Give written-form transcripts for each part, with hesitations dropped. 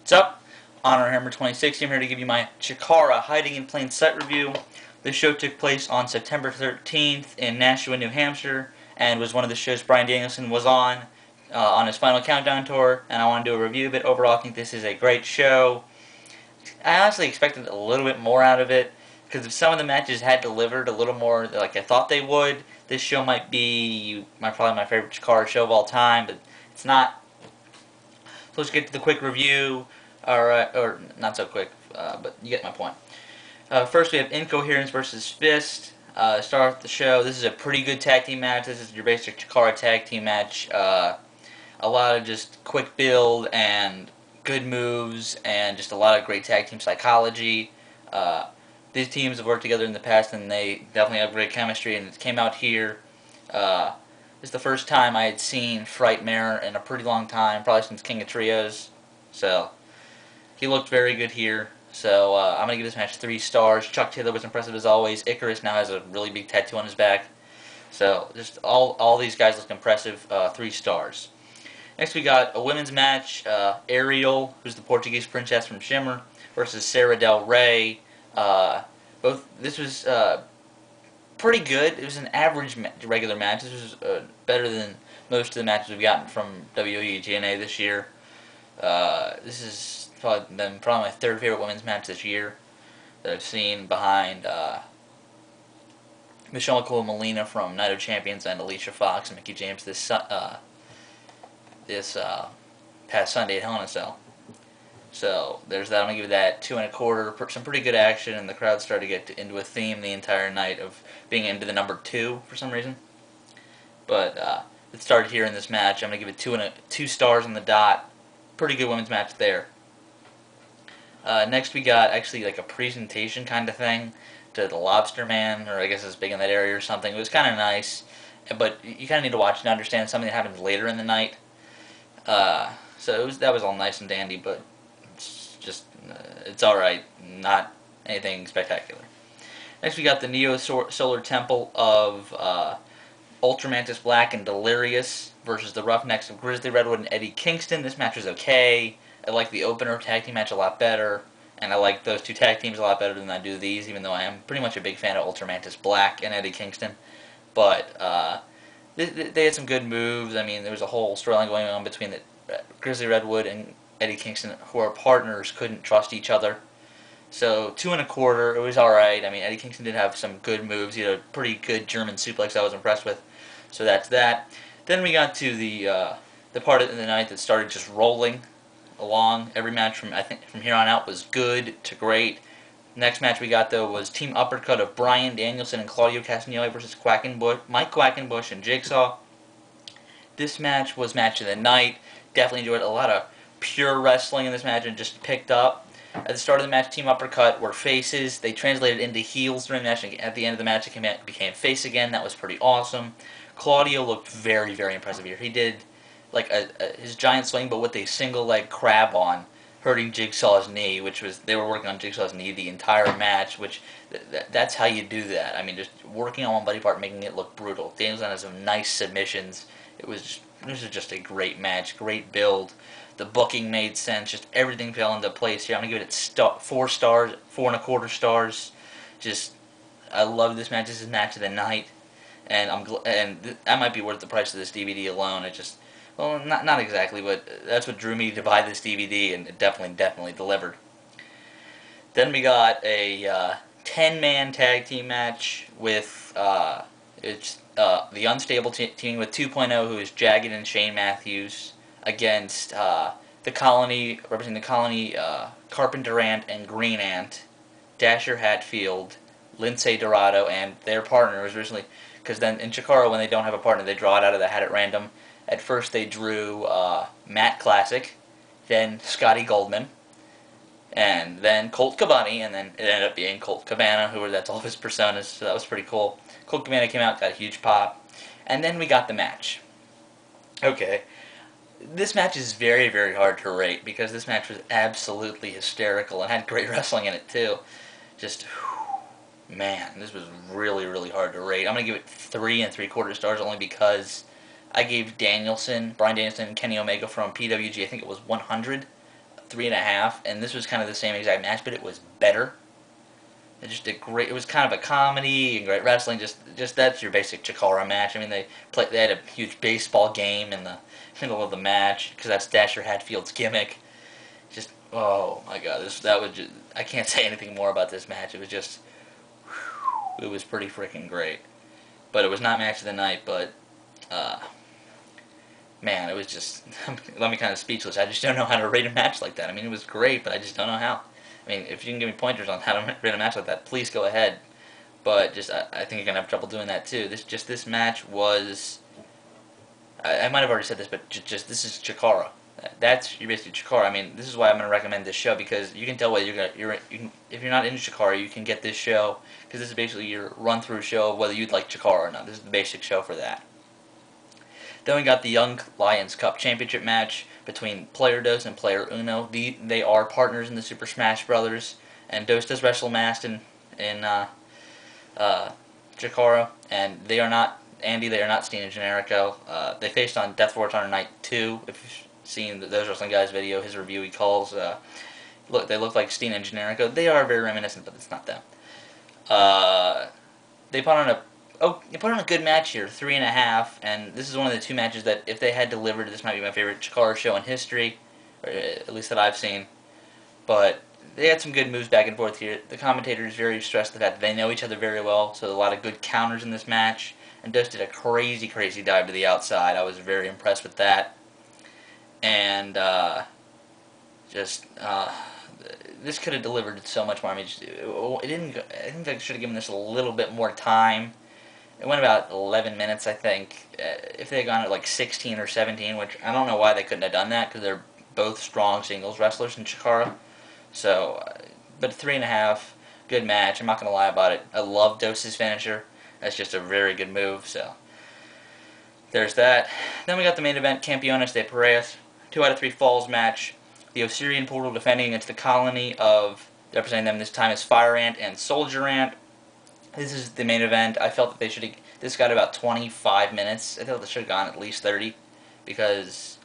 What's up? Honor Hammer 2060. I'm here to give you my CHIKARA Hiding in Plain Sight review. This show took place on September 13th in Nashua, New Hampshire, and was one of the shows Bryan Danielson was on his final countdown tour, and I want to do a review of it. Overall, I think this is a great show. I honestly expected a little bit more out of it, because if some of the matches had delivered a little more like I thought they would, this show might be probably my favorite CHIKARA show of all time, but it's not. So let's get to the quick review. Or not so quick, but you get my point. First, we have Incoherence versus F.I.S.T. Start off the show. This is a pretty good tag team match. This is your basic CHIKARA tag team match. A lot of just quick build and good moves, and just a lot of great tag team psychology. These teams have worked together in the past, and they definitely have great chemistry. And it came out here. This is the first time I had seen Frightmare in a pretty long time, probably since King of Trios. So he looked very good here, so I'm going to give this match 3 stars. Chuck Taylor was impressive as always. Icarus now has a really big tattoo on his back. So just all these guys look impressive. 3 stars. Next we got a women's match. Ariel, who's the Portuguese princess from Shimmer, versus Sara Del Rey. This was pretty good. It was an average regular match. This was better than most of the matches we've gotten from WWE GNA this year. This is probably my third favorite women's match this year that I've seen, behind Michelle Molina from Night of Champions and Alicia Fox and Mickie James this past Sunday at Hell in a Cell. So there's that. I'm gonna give that 2 1/4. Some pretty good action, and the crowd started to get into a theme the entire night of being into the number 2 for some reason. But it started here in this match. I'm gonna give it 2 stars on the dot. Pretty good women's match there. Next we got actually like a presentation kind of thing to the Lobster Man, or I guess it's big in that area or something. It was kind of nice, but you kind of need to watch it to understand something that happens later in the night. So that was all nice and dandy, but it's alright, not anything spectacular. Next we got the Neo Solar Temple of Ultramantis Black and Delirious versus the Roughnecks of Grizzly Redwood and Eddie Kingston. This match was okay. I like the opener tag team match a lot better, and I like those 2 tag teams a lot better than I do these, even though I am pretty much a big fan of Ultramantis Black and Eddie Kingston. But they had some good moves. I mean, there was a whole storyline going on between the Grizzly Redwood and Eddie Kingston, who are partners, couldn't trust each other. So 2 1/4, it was alright. I mean, Eddie Kingston did have some good moves. He had a pretty good German suplex I was impressed with. So that's that. Then we got to the part of the night that started just rolling along. Every match from here on out was good to great. Next match we got, though, was Team Uppercut of Bryan Danielson and Claudio Castagnoli versus Mike Quackenbush and Jigsaw. This match was match of the night. Definitely enjoyed a lot of pure wrestling in this match, and just picked up. At the start of the match, Team Uppercut were faces. They translated into heels during the match, and at the end of the match, it became face again. That was pretty awesome. Claudio looked very, very impressive here. He did like his giant swing, but with a single leg crab on, hurting Jigsaw's knee, they were working on Jigsaw's knee the entire match, which that's how you do that. I mean, just working on one body part, making it look brutal. Danielson has some nice submissions. This was just a great match, great build. The booking made sense. Just everything fell into place here. I'm gonna give it 4 stars, 4 1/4 stars. Just, I love this match. This is match of the night, and that might be worth the price of this DVD alone. It just, well, not exactly, but that's what drew me to buy this DVD, and it definitely delivered. Then we got a 10-man tag team match with the Unstable teaming with 2.0, who is Jagged and Shane Matthews, against the Colony, representing the Colony, Carpenter Ant and Green Ant, Dasher Hatfield, Lince Dorado, and their partner was originally, because then in CHIKARA, when they don't have a partner, they draw it out of the hat at random. At first they drew Matt Classic, then Scotty Goldman, and then Colt Cabana, and then it ended up being Colt Cabana, that's all of his personas, so that was pretty cool. Colt Cabana came out, got a huge pop, and then we got the match. Okay. This match is very, very hard to rate, because this match was absolutely hysterical and had great wrestling in it too. Just, whew, man, this was really, really hard to rate. I'm going to give it 3 3/4 stars, only because I gave Bryan Danielson, and Kenny Omega from PWG, I think it was 100. about 3.5, and this was kind of the same exact match, but it was better. It just did great. It was kind of a comedy and great wrestling. Just that's your basic Chikara match. I mean, they had a huge baseball game in the middle of the match because that's Dasher Hatfield's gimmick. Just oh my god, I can't say anything more about this match. It was just it was pretty freaking great. But it was not match of the night. But man, it was just left me kind of speechless. I just don't know how to rate a match like that. I mean, it was great, but I just don't know how. I mean, if you can give me pointers on how to rate a match like that, please go ahead. But just I think you're gonna have trouble doing that too. This match was. I might have already said this, but just this is Chikara. That's your basically Chikara. I mean, this is why I'm gonna recommend this show because you can tell whether if you're not into Chikara, you can get this show because this is basically your run through show of whether you'd like Chikara or not. This is the basic show for that. Then we got the Young Lions Cup Championship match between Player Dos and Player Uno. They are partners in the Super Smash Brothers, and Dos does wrestle masked in Chikara, and they are not Andy. They are not Steen and Generico. They faced on Death Force Honor Night 2. If you've seen those wrestling guys video, his review he calls they look like Steen and Generico. They are very reminiscent, but it's not them. They put on a good match here, 3.5, and this is one of the two matches that if they had delivered, this might be my favorite Chikara show in history, or at least that I've seen. But they had some good moves back and forth here. The commentators very stressed the fact that they know each other very well, so a lot of good counters in this match. And Dos did a crazy, crazy dive to the outside. I was very impressed with that. And this could have delivered so much more. I mean, it didn't. I think they should have given this a little bit more time. It went about 11 minutes, I think. If they had gone at like 16 or 17, which I don't know why they couldn't have done that, because they're both strong singles wrestlers in Chikara. So, but 3.5, good match. I'm not going to lie about it. I love Dos's finisher. That's just a very good move, so there's that. Then we got the main event, Campeones de Parejas, 2 out of 3 falls match. The Osirian portal defending against the colony of, representing them this time as Fire Ant and Soldier Ant. This is the main event. I felt that they should have, this got about 25 minutes. I thought they should have gone at least 30, because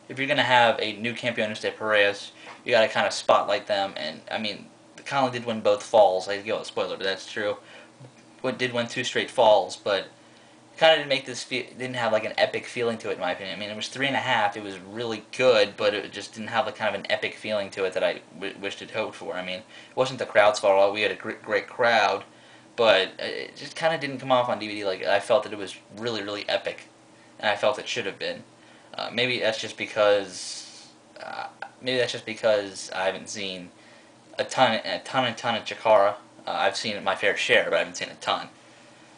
if you're going to have a new Campeones de Parejas, you got to kind of spotlight them, and I mean, the colony did win both falls. I give a spoiler, but that's true. Did win 2 straight falls, but kind of didn't make this didn't have like an epic feeling to it, in my opinion. I mean, it was 3.5. It was really good, but it just didn't have the kind of an epic feeling to it that I wished it hoped for. I mean, it wasn't the crowd's fault. We had a great crowd, but it just kind of didn't come off on DVD like I felt that it was really, really epic, and I felt it should have been. Maybe that's just because I haven't seen a ton of Chikara. I've seen my fair share, but I haven't seen a ton.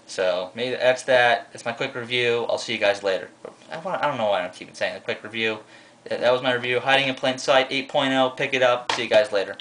So maybe that's that. That's my quick review. I'll see you guys later. I don't know why I keep saying a quick review. That was my review. Hiding in Plain Sight 8.0. Pick it up. See you guys later.